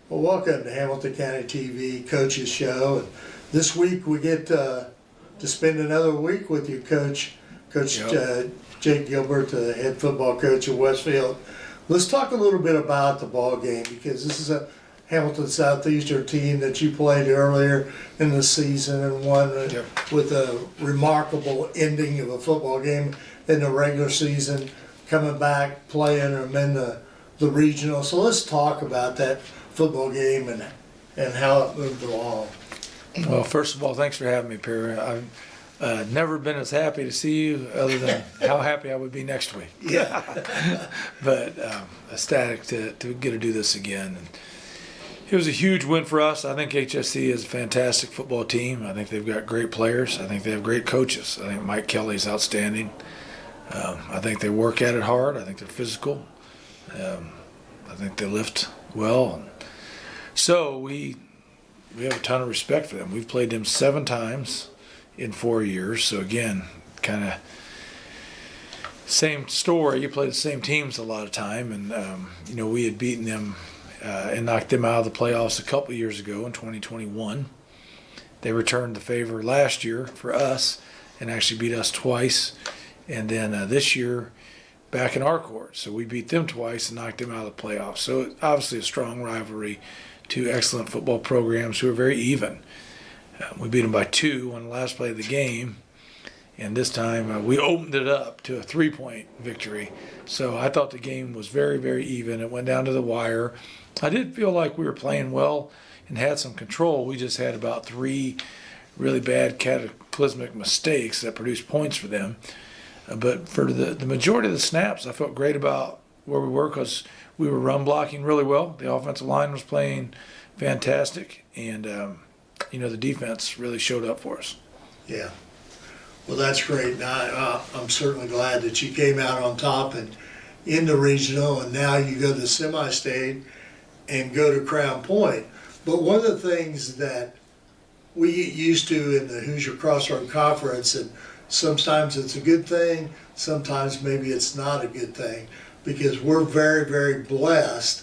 Well, welcome to Hamilton County TV Coaches Show. And this week we get to spend another week with you, Coach Jake Gilbert, the head football coach at Westfield. Let's talk a little bit about the ball game, because this is a Hamilton Southeastern team that you played earlier in the season and won with a remarkable ending of a football game in the regular season, coming back, playing them in the regional. So let's talk about that football game and how it moved along. Well, first of all, thanks for having me, Perry. I've never been as happy to see you, other than how happy I would be next week. Yeah. But ecstatic to get to do this again. And it was a huge win for us. I think HSC is a fantastic football team. I think they've got great players. I think they have great coaches. I think Mike Kelly's outstanding. I think they work at it hard. I think they're physical. I think they lift well. So we have a ton of respect for them. We've played them 7 times in 4 years. So again, kind of same story. You play the same teams a lot of time, and we had beaten them and knocked them out of the playoffs a couple of years ago in 2021. They returned the favor last year for us and actually beat us twice. And then this year, back in our court. So we beat them twice and knocked them out of the playoffs. So obviously a strong rivalry, 2 excellent football programs who are very even. We beat them by 2 on the last play of the game. And this time we opened it up to a 3-point victory. So I thought the game was very, very even. It went down to the wire. I did feel like we were playing well and had some control. We just had about 3 really bad cataclysmic mistakes that produced points for them. But for the majority of the snaps, I felt great about where we were, because we were run blocking really well. The offensive line was playing fantastic, and the defense really showed up for us. Yeah. Well, that's great. Now, I'm certainly glad that you came out on top and in the regional, and now you go to the semi-state and go to Crown Point. But one of the things that we get used to in the Hoosier Crossroad Conference, and sometimes it's a good thing, sometimes maybe it's not a good thing, because we're very, very blessed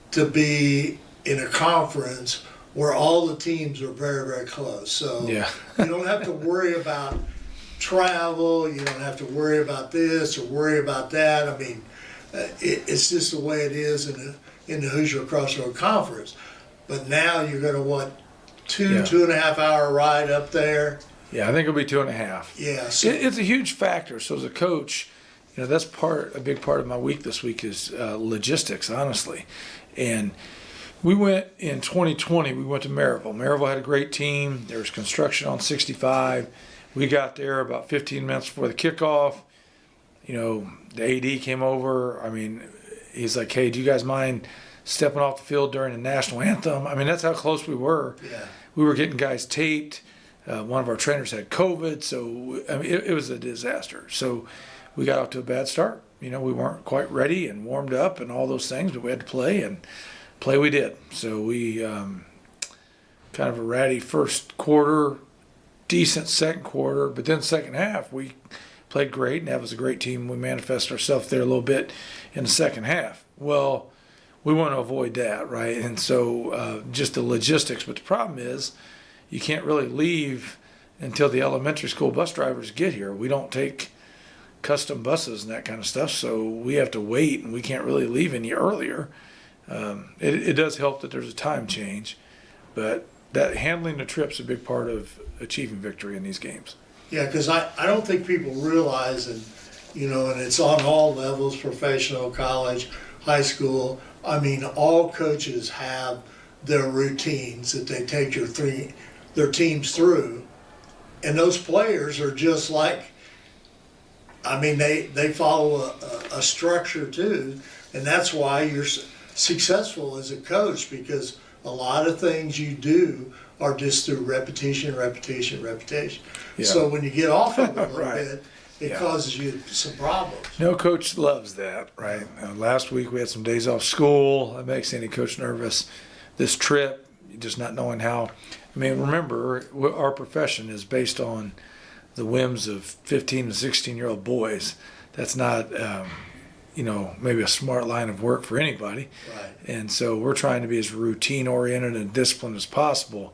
to be in a conference where all the teams are very, very close. So you don't have to worry about travel, you don't have to worry about this or worry about that. I mean, it's just the way it is in the Hoosier Crossroad Conference. But now you're going to want 2.5 hour ride up there. Yeah, I think it'll be 2.5. Yeah, so it's a huge factor. So as a coach, that's a big part of my week this week is logistics, honestly. And we went in 2020. We went to Maryville. Maryville had a great team. There was construction on 65. We got there about 15 minutes before the kickoff. The AD came over. I mean, he's like, "Hey, do you guys mind stepping off the field during the national anthem?" I mean, that's how close we were. Yeah. We were getting guys taped. One of our trainers had COVID, so I mean, it was a disaster. So we got off to a bad start. We weren't quite ready and warmed up and all those things, but we had to play, and play we did. So we kind of a ratty first quarter, decent second quarter, but then second half we played great, and that was a great team. We manifested ourselves there a little bit in the second half. Well, we want to avoid that, right? And so just the logistics. But the problem is, you can't really leave until the elementary school bus drivers get here. We don't take custom buses and that kind of stuff, so we have to wait, and we can't really leave any earlier. It does help that there's a time change, but that handling the trip's a big part of achieving victory in these games. yeah, because I don't think people realize, and it's on all levels, professional, college, high school. I mean, all coaches have their routines that they take their teams through, and those players are just like, I mean, they follow a structure too, and that's why you're successful as a coach, because a lot of things you do are just through repetition. Yeah. So when you get off of it a little Right. bit, it causes you some problems. No coach loves that, right? Last week we had some days off school. That makes any coach nervous. This trip, just not knowing how. I mean, remember, our profession is based on the whims of 15 to 16-year-old boys. That's not maybe a smart line of work for anybody. Right. And so we're trying to be as routine oriented and disciplined as possible.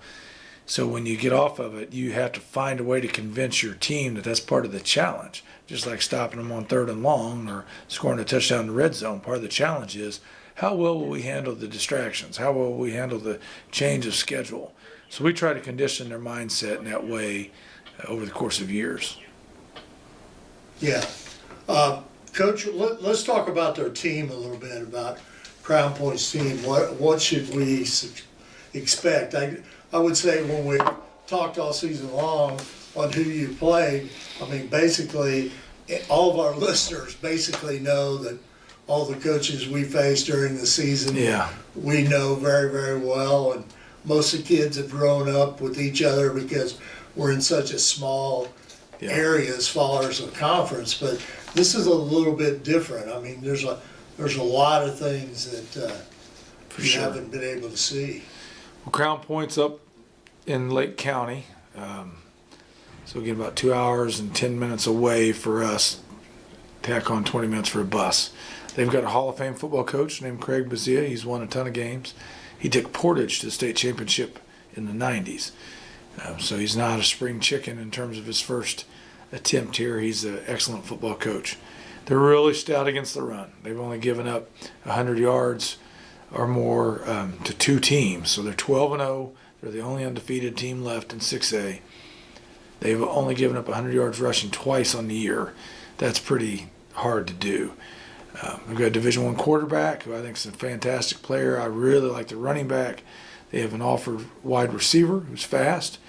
So when you get off of it, you have to find a way to convince your team that that's part of the challenge. Just like stopping them on 3rd and long or scoring a touchdown in the red zone. Part of the challenge is how well will we handle the distractions? How well will we handle the change of schedule? So we try to condition their mindset in that way over the course of years. Yeah. Coach, let's talk about their team a little bit, about Crown Point's team. What should we expect? I would say when we talked all season long on who you played, I mean, basically, all of our listeners basically know that all the coaches we faced during the season, we know very, very well. And most of the kids have grown up with each other because we're in such a small area as far as the conference. But this is a little bit different. I mean, there's a lot of things that you haven't been able to see. Well, Crown Point's up in Lake County, so again, about 2 hours and 10 minutes away for us. Tack on 20 minutes for a bus. They've got a Hall of Fame football coach named Craig Bazia. He's won a ton of games. He took Portage to the state championship in the 90s. So he's not a spring chicken in terms of his first attempt here. He's an excellent football coach. They're really stout against the run. They've only given up 100 yards or more to 2 teams. So they're 12-0. They're the only undefeated team left in 6A. They've only given up 100 yards rushing twice on the year. That's pretty hard to do. We've got a Division I quarterback who I think is a fantastic player. I really like the running back. They have an offered wide receiver who's fast.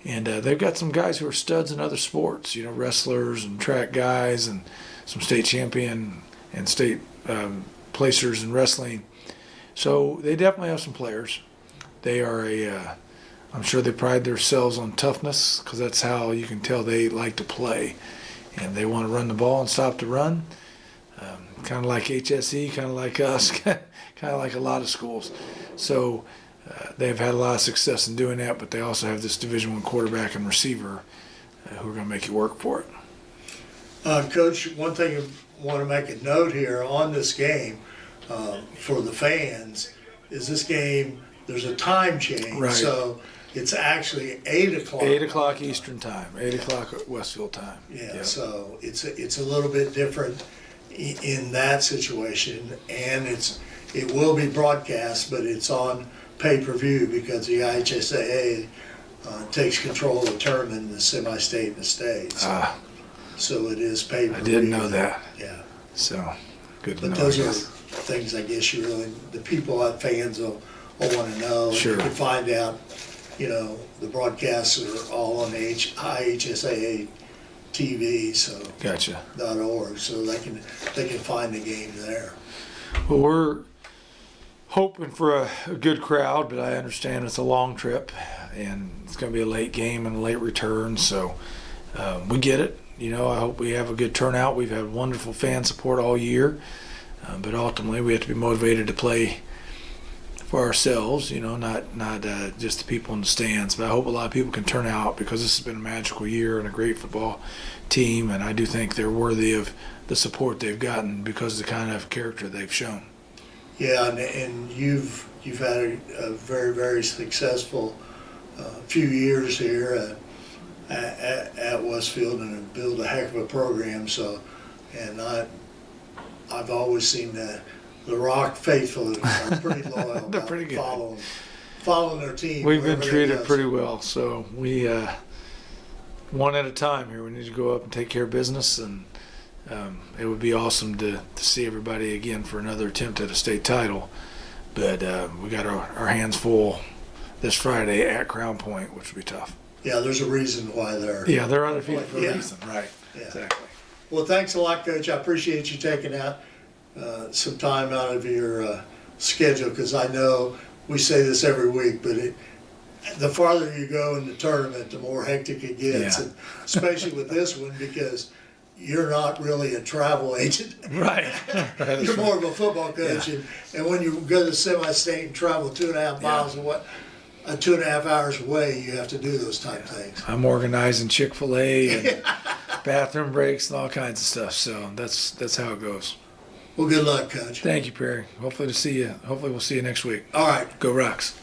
And they've got some guys who are studs in other sports, wrestlers and track guys and some state champion and state placers in wrestling. So they definitely have some players. They are I'm sure they pride themselves on toughness because that's how you can tell they like to play. And they want to run the ball and stop the run. Kind of like HSE, kind of like us, kind of like a lot of schools. So they've had a lot of success in doing that, but they also have this Division I quarterback and receiver who are going to make you work for it. Coach, one thing I want to make a note here on this game for the fans is this game, there's a time change. Right. So it's actually 8 o'clock. 8 o'clock Eastern time, 8 o'clock Westfield time. Yeah, so it's a little bit different in that situation, and it will be broadcast, but it's on pay-per-view because the IHSAA takes control of the tournament in the semi-state and the state. So it is pay-per-view. I didn't know that. Yeah. So good to know. But those are things I guess the people, fans will want to know. Sure. You can find out, the broadcasts are all on IHSAA TV, so Gotcha. .org, so they can find the game there. Well, we're hoping for a good crowd, but I understand it's a long trip and it's going to be a late game and a late return, so we get it. I hope we have a good turnout. We've had wonderful fan support all year, but ultimately we have to be motivated to play for ourselves, not just the people in the stands. But I hope a lot of people can turn out because this has been a magical year and a great football team, and I do think they're worthy of the support they've gotten because of the kind of character they've shown. Yeah, and you've had a very, very successful few years here at Westfield and have built a heck of a program. So, and I've always seen that the Rock faithful are pretty loyal. They're pretty good. Following their team. We've been treated pretty well, so we one at a time here. We need to go up and take care of business, and it would be awesome to see everybody again for another attempt at a state title. But we got our hands full this Friday at Crown Point, which will be tough. Yeah, there's a reason why they're. Yeah, they're undefeated for a reason, right? Yeah. Exactly. Well, thanks a lot, Coach. I appreciate you taking out some time out of your schedule, because I know we say this every week, but the farther you go in the tournament, the more hectic it gets, and especially with this one, because you're not really a travel agent. Right. You're more of a football coach, and when you go to the semi-state and travel 2.5 miles away, 2.5 hours away, you have to do those type things. I'm organizing Chick-fil-A and bathroom breaks and all kinds of stuff, so that's how it goes. Well, good luck, Coach. Thank you, Perry. Hopefully we'll see you next week. All right. Go Rocks.